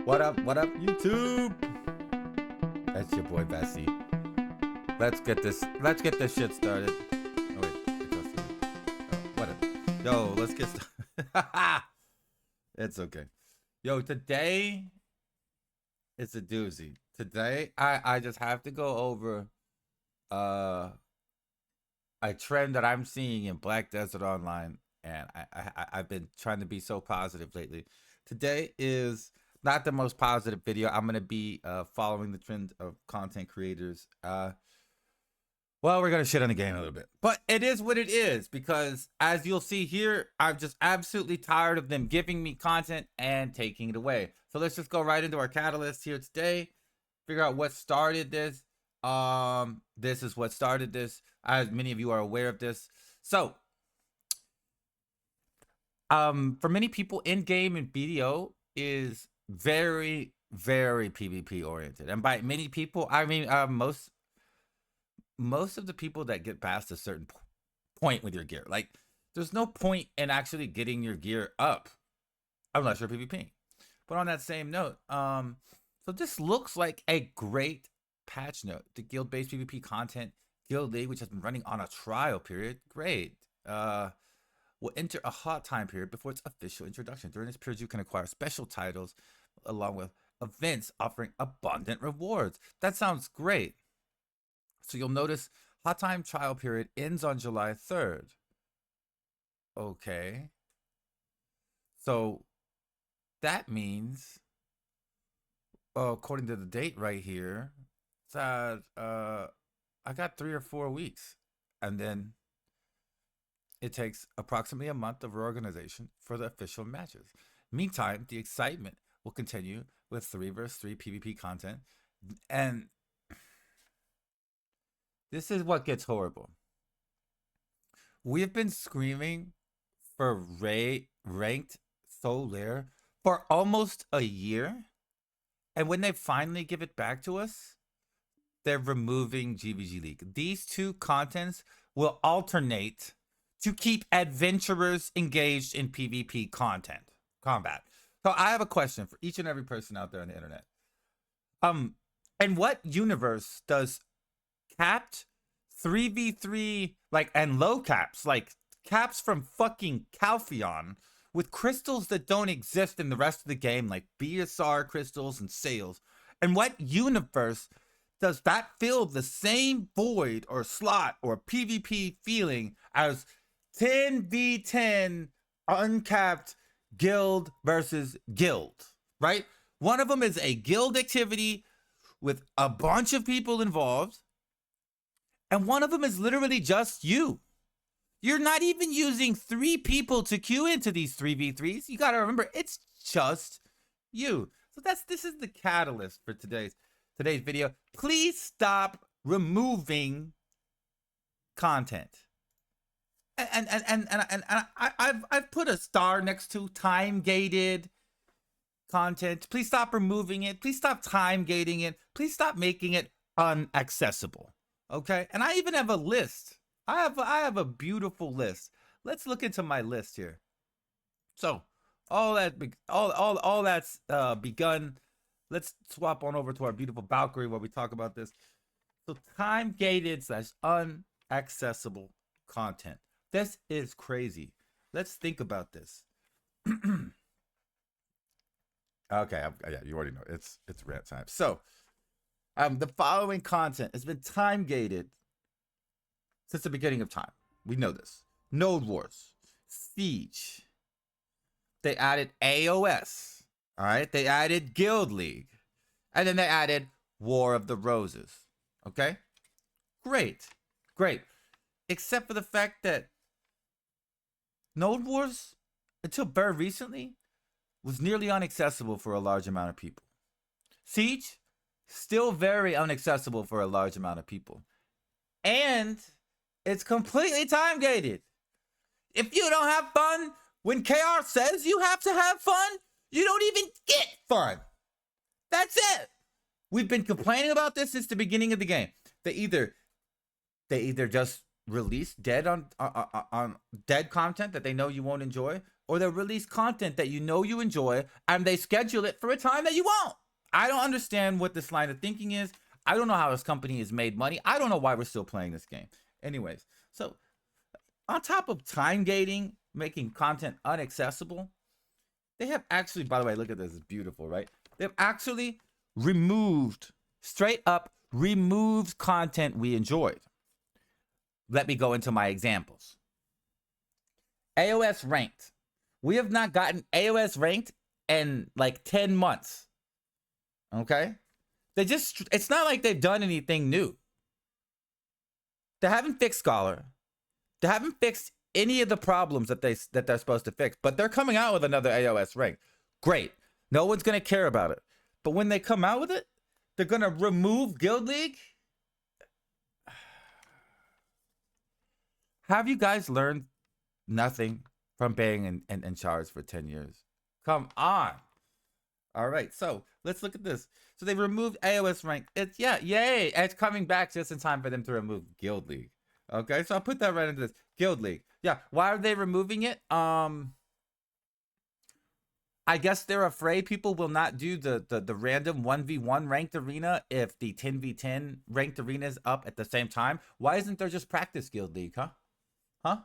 What up, YouTube? That's your boy Bessie. Let's get this shit started. Oh wait, it goes through. Oh, whatever. Yo, let's get started. It's okay. Yo, today it's a doozy. Today I just have to go over a trend that I'm seeing in Black Desert Online, and I've been trying to be so positive lately. Today is not the most positive video. I'm gonna be following the trend of content creators. Well, we're gonna shit on the game a little bit, but it is what it is, because as you'll see here, I'm just absolutely tired of them giving me content and taking it away. So let's just go right into our catalyst here today. Figure out what started this. This is what started this, as many of you are aware of this. So for many people, in-game and BDO is very, very PvP oriented, and by many people I mean most of the people that get past a certain point with your gear. Like, there's no point in actually getting your gear up unless you're PvP. But on that same note, so this looks like a great patch note. The guild-based PvP content Guild League, which has been running on a trial period, great. Will enter a hot time period before its official introduction. During this period, you can acquire special titles along with events offering abundant rewards. That sounds great. So you'll notice hot time trial period ends on July 3rd. Okay. So that means, according to the date right here, that I got 3 or 4 weeks, and then it takes approximately a month of reorganization for the official matches. Meantime, the excitement will continue with 3 vs 3 PvP content, and this is what gets horrible. We've been screaming for ranked Solaire for almost a year, and when they finally give it back to us, they're removing GVG League. These two contents will alternate to keep adventurers engaged in PvP combat. So I have a question for each and every person out there on the internet. In what universe does capped 3v3 and low caps, like caps from fucking Calpheon, with crystals that don't exist in the rest of the game, like BSR crystals and sales, in what universe does that fill the same void or slot or PvP feeling as 10v10 uncapped guild versus guild, right? One of them is a guild activity with a bunch of people involved, and one of them is literally just you. You're not even using 3 people to queue into these 3v3s. You gotta remember, it's just you. So this is the catalyst for today's video. Please stop removing content. And I've put a star next to time-gated content. Please stop removing it. Please stop time-gating it. Please stop making it unaccessible. Okay? And I even have a list. I have a beautiful list. Let's look into my list here. So all that's begun. Let's swap on over to our beautiful Valkyrie where we talk about this. So time-gated / unaccessible content. This is crazy. Let's think about this. Okay, yeah, you already know. It's rant time. So, the following content has been time-gated since the beginning of time. We know this. Node Wars, Siege. They added AOS. All right, they added Guild League, and then they added War of the Roses. Okay, great. Except for the fact that Node Wars, until very recently, was nearly inaccessible for a large amount of people. Siege, still very inaccessible for a large amount of people. And it's completely time-gated. If you don't have fun when KR says you have to have fun, you don't even get fun. That's it. We've been complaining about this since the beginning of the game. They either just release dead on dead content that they know you won't enjoy, or they'll release content that you know you enjoy, and they schedule it for a time that you won't. I don't understand what this line of thinking is. I don't know how this company has made money. I don't know why we're still playing this game. Anyways, so on top of time gating, making content inaccessible, they have actually, by the way, look at this, it's beautiful, right? They've actually removed, straight up removed content we enjoyed. Let me go into my examples. AOS ranked. We have not gotten AOS ranked in like 10 months. Okay? It's not like they've done anything new. They haven't fixed Scholar. They haven't fixed any of the problems that they're supposed to fix, but they're coming out with another AOS rank. Great. No one's going to care about it. But when they come out with it, they're going to remove Guild League. Have you guys learned nothing from being in charge for 10 years? Come on. All right, so let's look at this. So they removed AOS rank. It's, yeah, yay. It's coming back just in time for them to remove Guild League. Okay, so I'll put that right into this. Guild League. Yeah, why are they removing it? I guess they're afraid people will not do the random 1v1 ranked arena if the 10v10 ranked arena is up at the same time. Why isn't there just practice Guild League, huh? Huh?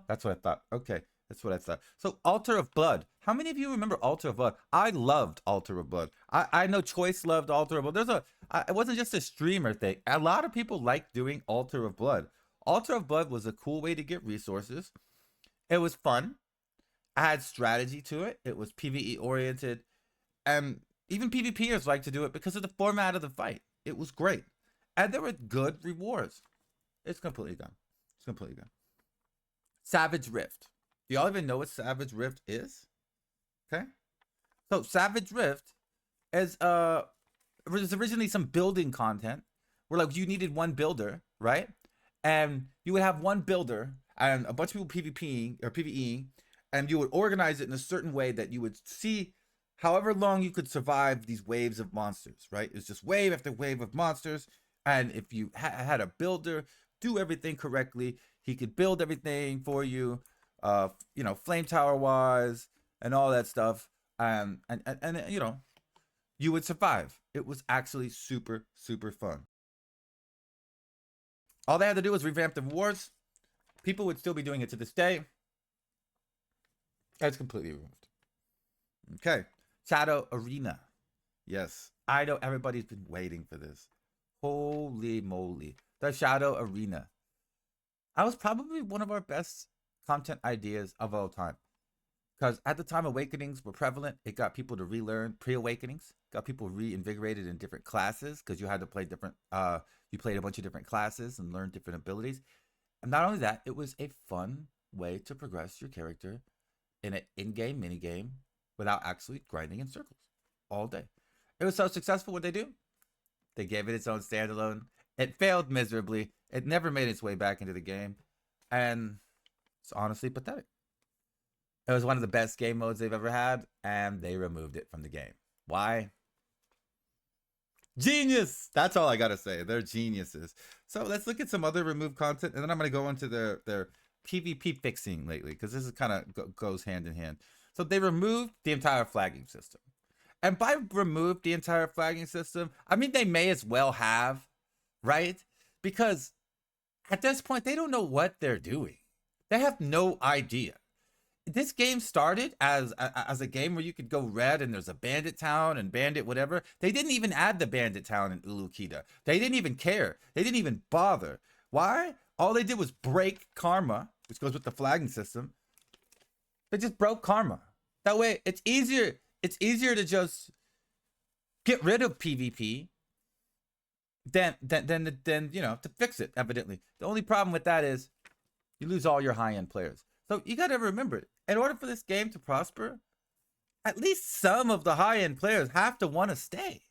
That's what I thought. Okay, that's what I thought. So Altar of Blood. How many of you remember Altar of Blood? I loved Altar of Blood. I know Choice loved Altar of Blood. It wasn't just a streamer thing. A lot of people like doing Altar of Blood. Altar of Blood was a cool way to get resources. It was fun. I had strategy to it. It was PvE oriented. And even PvPers like to do it because of the format of the fight. It was great. And there were good rewards. It's completely gone. It's completely gone. Savage Rift. Do y'all even know what Savage Rift is? Okay. So Savage Rift is was originally some building content where like you needed one builder, right? And you would have one builder and a bunch of people PvEing, and you would organize it in a certain way that you would see however long you could survive these waves of monsters, right? It's just wave after wave of monsters. And if you had a builder do everything correctly, he could build everything for you, you know, flame tower wise and all that stuff. And you know, you would survive. It was actually super, super fun. All they had to do was revamp the rewards. People would still be doing it to this day. It's completely removed. Okay. Shadow Arena. Yes. I know everybody's been waiting for this. Holy moly. The Shadow Arena. That was probably one of our best content ideas of all time. Because at the time, Awakenings were prevalent. It got people to relearn pre-Awakenings. Got people reinvigorated in different classes because you had to play different, you played a bunch of different classes and learned different abilities. And not only that, it was a fun way to progress your character in an in-game minigame without actually grinding in circles all day. It was so successful. What they do? They gave it its own standalone. It failed miserably. It never made its way back into the game. And it's honestly pathetic. It was one of the best game modes they've ever had, and they removed it from the game. Why? Genius! That's all I gotta say. They're geniuses. So let's look at some other removed content, and then I'm gonna go into their PvP fixing lately, because this is kind of goes hand in hand. So they removed the entire flagging system. And by removed the entire flagging system, I mean they may as well have, right? Because at this point, they don't know what they're doing. They have no idea. This game started as a game where you could go red and there's a bandit town and bandit whatever. They didn't even add the bandit town in Ulukida. They didn't even care. They didn't even bother. Why? All they did was break karma, which goes with the flagging system. They just broke karma. That way, it's easier. It's easier to just get rid of PvP than you know, to fix it. Evidently, the only problem with that is you lose all your high-end players. So you got to remember, in order for this game to prosper, at least some of the high-end players have to want to stay.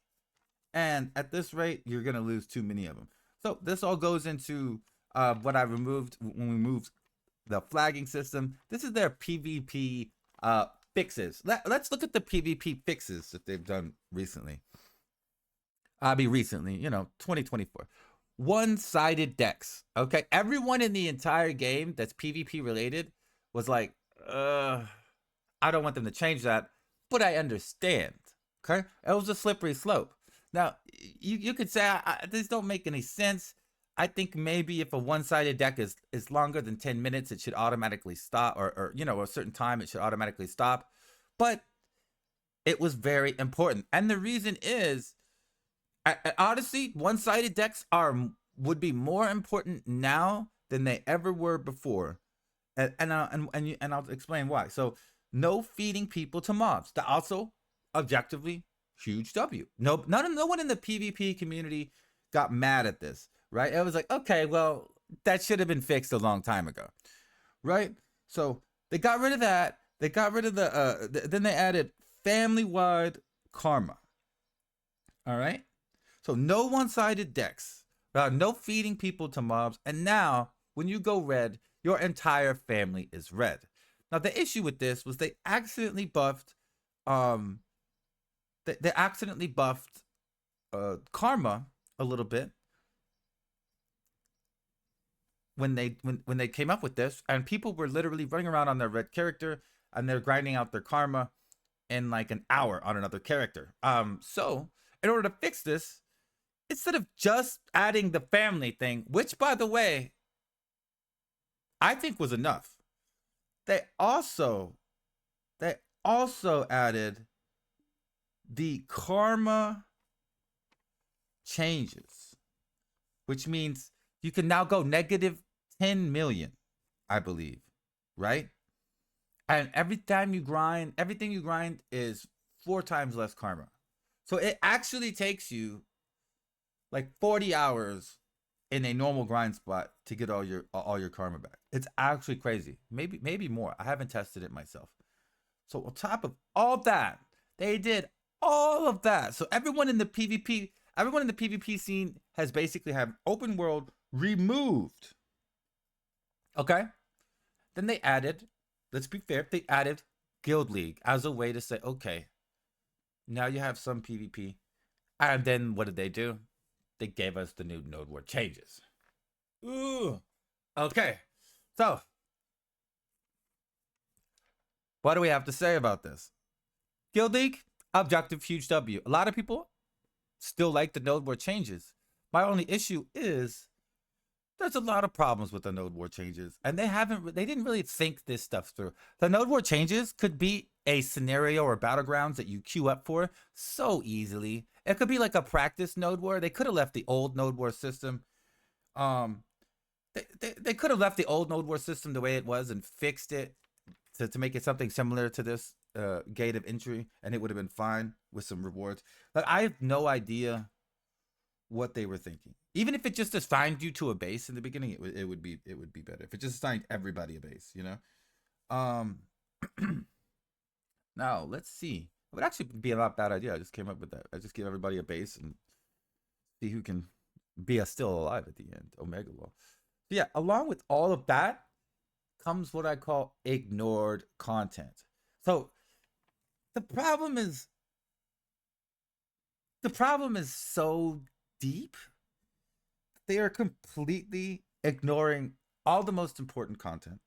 And at this rate, you're going to lose too many of them. So this all goes into what I removed when we moved the flagging system. This is their PvP fixes. Let's look at the PvP fixes that they've done recently. Recently, you know, 2024. One-sided decks. Okay, everyone in the entire game that's PvP related was like, uh, I don't want them to change that, but I understand. Okay, it was a slippery slope. Now, you could say these don't make any sense. I think maybe if a one-sided deck is longer than 10 minutes, it should automatically stop, or you know, a certain time it should automatically stop. But it was very important, and the reason is, honestly, one-sided decks would be more important now than they ever were before, and I'll explain why. So, no feeding people to mobs. That also, objectively, huge W. No one in the PvP community got mad at this, right? It was like, okay, well, that should have been fixed a long time ago, right? So they got rid of that. They got rid of then they added family-wide karma. All right. So no one-sided decks. No feeding people to mobs. And now, when you go red, your entire family is red. Now the issue with this was they accidentally buffed they accidentally buffed karma a little bit when they came up with this, and people were literally running around on their red character and they're grinding out their karma in like an hour on another character. So in order to fix this, instead of just adding the family thing, which by the way, I think was enough, they also added the karma changes, which means you can now go negative 10 million, I believe, right? And every time you grind, everything you grind is 4 times less karma. So it actually takes you like 40 hours in a normal grind spot to get all your karma back. It's actually crazy. Maybe more. I haven't tested it myself. So on top of all that, they did all of that. So everyone in the PvP scene has basically had open world removed. Okay? Then they added, let's be fair, they added Guild League as a way to say, okay, now you have some PvP. And then what did they do? They gave us the new NODEWAR changes. Ooh. Okay. So, what do we have to say about this? Guild League, objective, huge W. A lot of people still like the NODEWAR changes. My only issue is there's a lot of problems with the NODEWAR changes, and they didn't really think this stuff through. The NODEWAR changes could be a scenario or battlegrounds that you queue up for so easily. It could be like a practice NODEWAR. They could have left the old NODEWAR system. They could have left the old NODEWAR system the way it was and fixed it to make it something similar to this gate of entry, and it would have been fine with some rewards. But I have no idea what they were thinking. Even if it just assigned you to a base in the beginning, it would be better. If it just assigned everybody a base, you know. Now let's see. It would actually be a lot bad idea. I just came up with that. I just give everybody a base and see who can be still alive at the end. Omega Law. So yeah, along with all of that comes what I call ignored content. So the problem is so deep. They are completely ignoring all the most important content.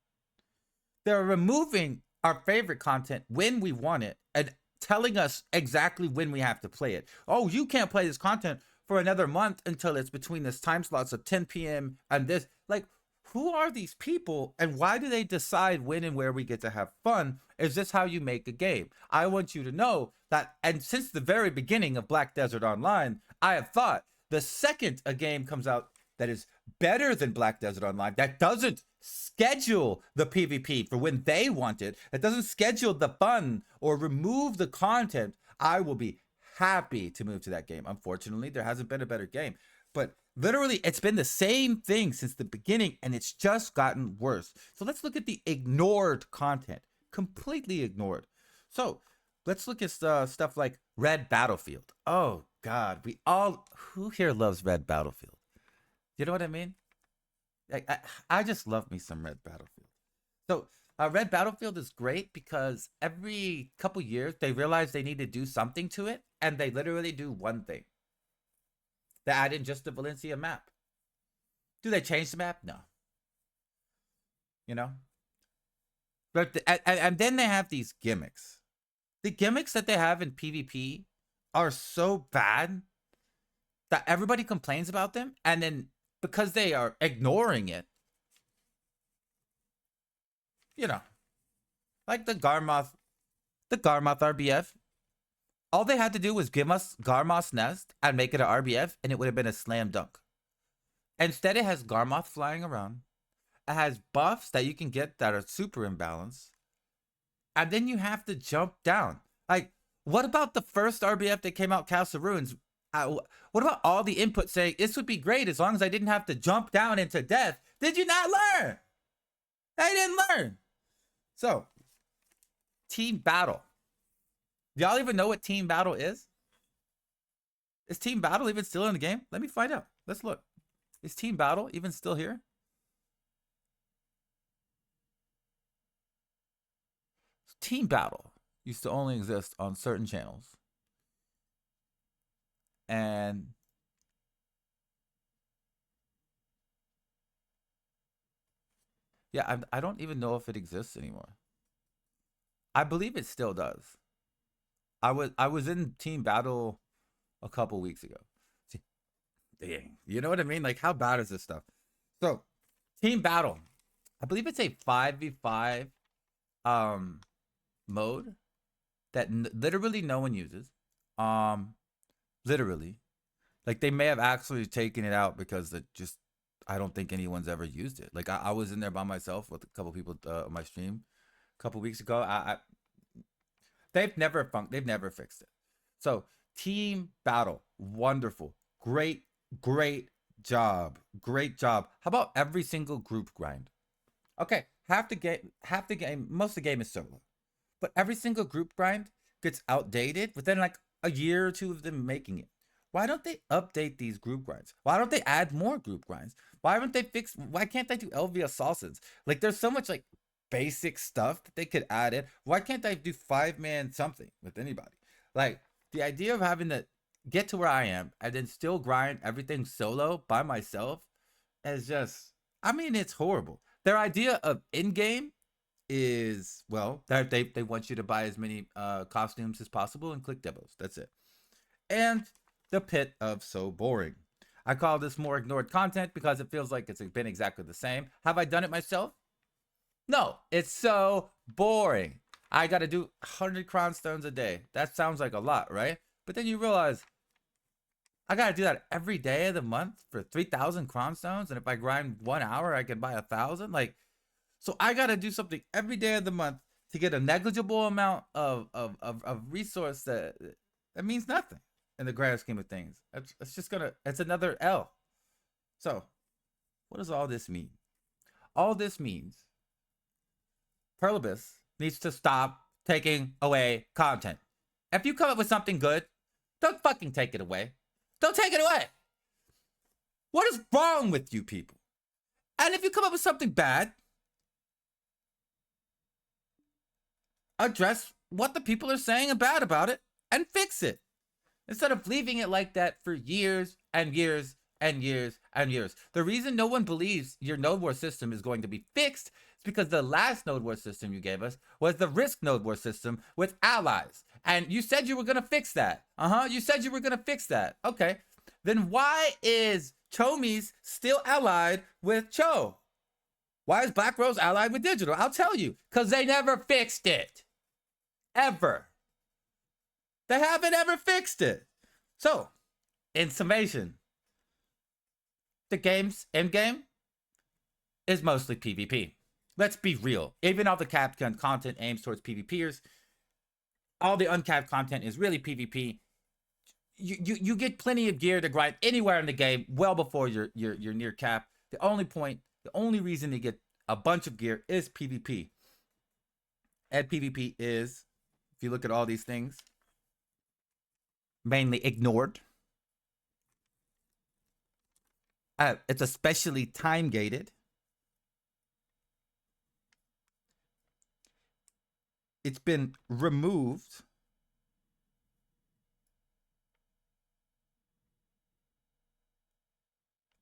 They're removing our favorite content when we want it and telling us exactly when we have to play it. Oh, you can't play this content for another month until it's between this time slots of 10 p.m. and this. Like, who are these people and why do they decide when and where we get to have fun? Is this how you make a game? I want you to know that, and since the very beginning of Black Desert Online, I have thought the second a game comes out that is better than Black Desert Online, that doesn't schedule the PvP for when they want it, that doesn't schedule the fun or remove the content, I will be happy to move to that game. Unfortunately, there hasn't been a better game. But literally, it's been the same thing since the beginning, and it's just gotten worse. So let's look at the ignored content. Completely ignored. So let's look at stuff like Red Battlefield. Oh, God. Who here loves Red Battlefield? You know what I mean? I just love me some Red Battlefield. So Red Battlefield is great because every couple years, they realize they need to do something to it, and they literally do one thing. They add in just the Valencia map. Do they change the map? No. You know? But and then they have these gimmicks. The gimmicks that they have in PvP are so bad that everybody complains about them, and then because they are ignoring it, you know, like the Garmoth RBF. All they had to do was give us Garmoth's Nest and make it an RBF, and it would have been a slam dunk. Instead, it has Garmoth flying around. It has buffs that you can get that are super imbalanced. And then you have to jump down. Like, what about the first RBF that came out, Castle Ruins? What about all the input saying, this would be great as long as I didn't have to jump down into death? Did you not learn? I didn't learn. So, Team Battle. Y'all even know what Team Battle is? Is Team Battle even still in the game? Let me find out. Let's look. Is Team Battle even still here? Team Battle used to only exist on certain channels. And yeah, I don't even know if it exists anymore. I believe it still does. I was in Team Battle a couple weeks ago. Dang, you know what I mean? Like, how bad is this stuff? So, Team Battle, I believe it's a 5v5 mode that literally no one uses. Literally, like they may have actually taken it out because it just, I don't think anyone's ever used it. Like I was in there by myself with a couple people on my stream a couple weeks ago. They've never fixed it. So Team Battle, wonderful, great job. How about every single group grind? Okay, half the game, most of the game is solo, but every single group grind gets outdated within like a year or two of them making it. Why don't they update these group grinds? Why don't they add more group grinds? Why can't they do LV assassins? Like there's so much like basic stuff that they could add in. Why can't they do 5-man something with anybody? Like the idea of having to get to where I am and then still grind everything solo by myself is just, I mean, it's horrible. Their idea of in-game is, well, they want you to buy as many costumes as possible and click demos. That's it. And the pit of so boring. I call this more ignored content because it feels like it's been exactly the same. Have I done it myself? No, it's so boring. I gotta do 100 crown stones a day. That sounds like a lot, right? But then you realize I gotta do that every day of the month for 3,000 crown stones, and if I grind 1 hour, I can buy 1,000. Like, so I gotta do something every day of the month to get a negligible amount of resource that means nothing in the grand scheme of things. It's another L. So, what does all this mean? All this means Perlibus needs to stop taking away content. If you come up with something good, don't fucking take it away. Don't take it away. What is wrong with you people? And if you come up with something bad, address what the people are saying bad about it and fix it. Instead of leaving it like that for years and years and years and years. The reason no one believes your node war system is going to be fixed is because the last node war system you gave us was the risk node war system with allies. And you said you were going to fix that. You said you were going to fix that. Okay. Then why is Chomi's still allied with Cho? Why is Black Rose allied with Digital? I'll tell you. Because they never fixed it. Ever. They haven't ever fixed it. So, in summation, the game's endgame is mostly PvP. Let's be real. Even all the capped content aims towards PvPers, all the uncapped content is really PvP. You get plenty of gear to grind anywhere in the game well before you're near cap. The only reason to get a bunch of gear is PvP. And PvP is, if you look at all these things, mainly ignored. It's especially time gated. It's been removed.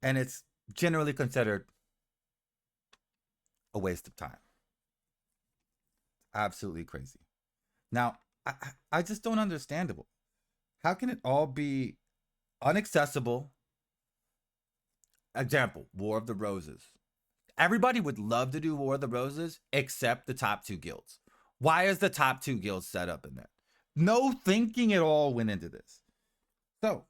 And it's generally considered a waste of time. Absolutely crazy. Now, I just don't understand it. How can it all be unaccessible? Example, War of the Roses. Everybody would love to do War of the Roses except the top two guilds. Why is the top two guilds set up in that? No thinking at all went into this. So,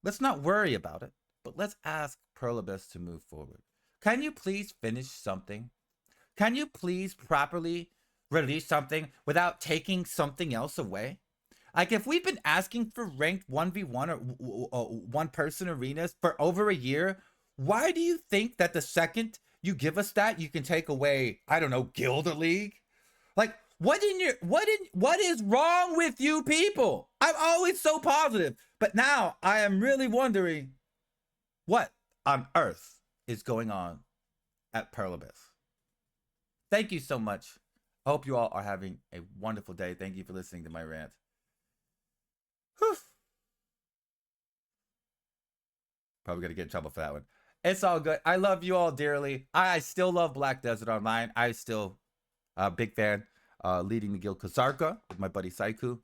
let's not worry about it, but let's ask Pearl Abyss to move forward. Can you please finish something? Can you please properly release something without taking something else away? Like, if we've been asking for ranked 1v1 or one person arenas for over a year, why do you think that the second you give us that, you can take away, I don't know, Guild League? Like, what is wrong with you people? I'm always so positive, but now I am really wondering what on earth is going on at Pearl Abyss. Thank you so much. I hope you all are having a wonderful day. Thank you for listening to my rant. Whew. Probably gonna get in trouble for that one. It's all good. I love you all dearly. I still love Black Desert Online. I still big fan. Leading the guild Kazarka with my buddy Saiku.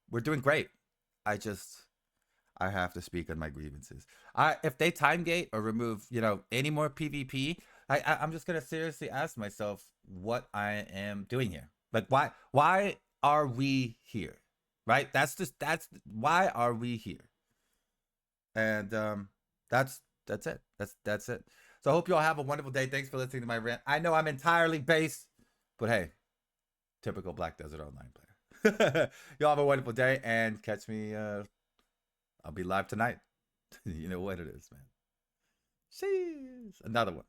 We're doing great. I have to speak on my grievances. If they timegate or remove, any more PvP, I'm just gonna seriously ask myself what I am doing here. Like, why are we here? Right? That's why are we here? And that's it. That's it. So I hope you all have a wonderful day. Thanks for listening to my rant. I know I'm entirely based, but hey, typical Black Desert Online player. Y'all have a wonderful day and catch me. I'll be live tonight. You know what it is, man. Jeez. Another one.